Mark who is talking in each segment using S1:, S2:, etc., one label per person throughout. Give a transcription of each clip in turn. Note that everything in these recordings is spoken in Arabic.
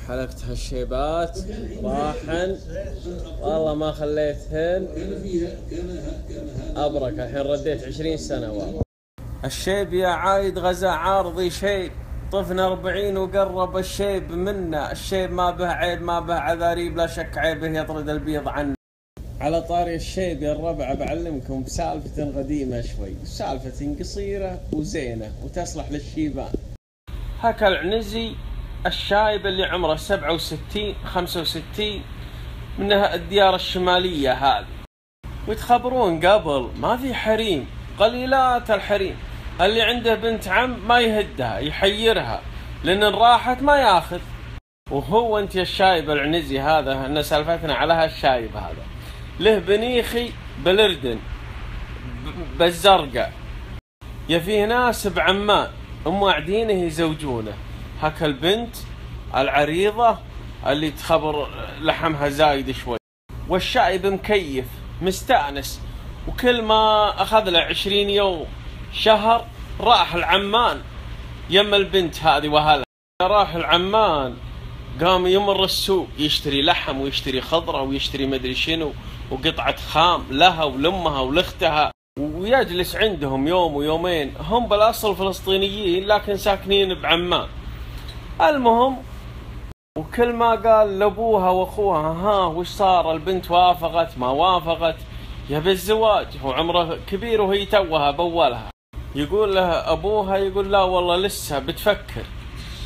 S1: حلقت هالشيبات راحن والله ما خليتهن أبرك. الحين رديت 20 سنة والله. الشيب يا عايد غزا عارضي شيب، طفنا 40 وقرب الشيب منا. الشيب ما به عيب ما به عذاريب، لا شك عيبه يطرد البيض عنه. على طاري الشيب يا الربع بعلمكم بسالفة قديمة شوي، سالفة قصيرة وزينة وتصلح للشيبان. هكا العنزي الشايب اللي عمره 67 65 من الديار الشمالية هذه، ويتخبرون قبل ما في حريم، قليلات الحريم. اللي عنده بنت عم ما يهدها يحيرها، لأن راحت ما ياخذ. وهو انت الشايب العنزي هذا، احنا سالفتنا على هالشايب هذا، له بنيخي بالاردن بالزرقاء، يا فيه ناس بعمان قاعدينه يزوجونه. هكا البنت العريضة اللي تخبر لحمها زايد شوي، والشايب مكيف مستأنس. وكل ما أخذ له 20 يوم شهر راح العمان يم البنت هذه وهلا. راح العمان قام يمر السوق يشتري لحم ويشتري خضرة ويشتري مدري شنو وقطعة خام لها ولمها ولختها، ويجلس عندهم يوم ويومين. هم بالأصل فلسطينيين لكن ساكنين بعمان. المهم، وكل ما قال لأبوها وأخوها ها وش صار، البنت وافقت ما وافقت يبي الزواج، هو عمره كبير وهي توها بولها. يقول له أبوها، يقول لا والله لسه بتفكر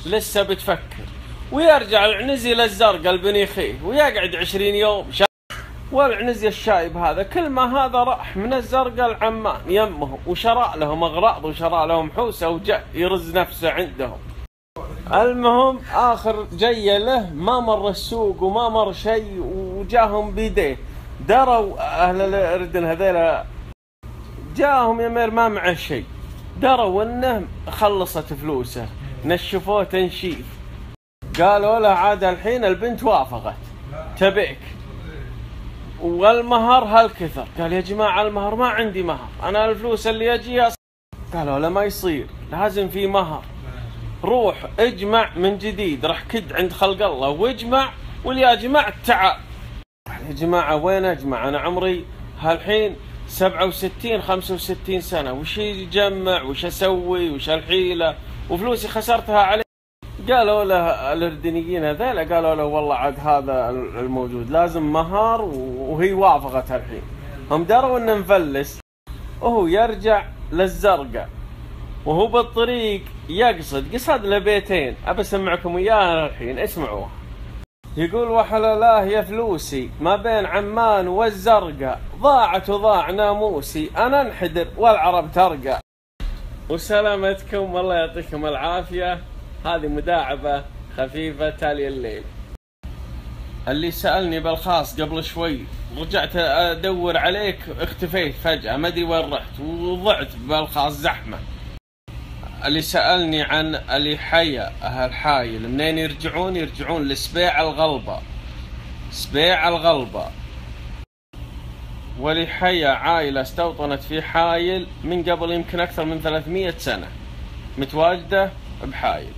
S1: لسه بتفكر. ويرجع العنزي للزرقاء البنيخي ويقعد 20 يوم. والعنزي الشايب هذا كل ما هذا راح من الزرقاء العمان يمهم وشراء لهم أغراض وشراء لهم حوسة وجاء يرز نفسه عندهم. المهم آخر جاية له ما مر السوق وما مر شيء وجاهم بيديه. دروا أهل الأردن هذيلا جاهم يمير ما معه شيء، دروا إنه خلصت فلوسه، نشفوه تنشيف. قالوا له عاد الحين البنت وافقت تبيك والمهر هالكثر. قال يا جماعة المهر ما عندي مهر، أنا الفلوس اللي يجيها. قالوا لا ما يصير، لازم في مهر. روح اجمع من جديد، راح كد عند خلق الله واجمع، واللي جمعت تعال. يا جماعة وين اجمع، أنا عمري هالحين 67 65 سنة، وش يجمع وش اسوي وش الحيلة وفلوسي خسرتها عليه. قالوا له الأردنيين هذيلا، قالوا له والله عاد هذا الموجود لازم مهر، وهي وافقت الحين. هم دروا انه مفلس، وهو يرجع للزرقاء وهو بالطريق قصد له بيتين، ابى اسمعكم اياها الحين اسمعوها. يقول وحلالاه يا فلوسي ما بين عمان والزرقاء، ضاعت وضاع ناموسي، انا انحدر والعرب ترقى. وسلامتكم والله يعطيكم العافية. هذه مداعبة خفيفة تالي الليل. اللي سألني بالخاص قبل شوي رجعت أدور عليك، اختفيت فجأة ما أدري وين رحت وضعت بالخاص زحمة. اللي سألني عن اللي حيا أهل حايل منين يرجعون لسبيع الغلبة، سبيع الغلبة. واللي حيا عائلة استوطنت في حايل من قبل يمكن أكثر من 300 سنة، متواجدة بحايل.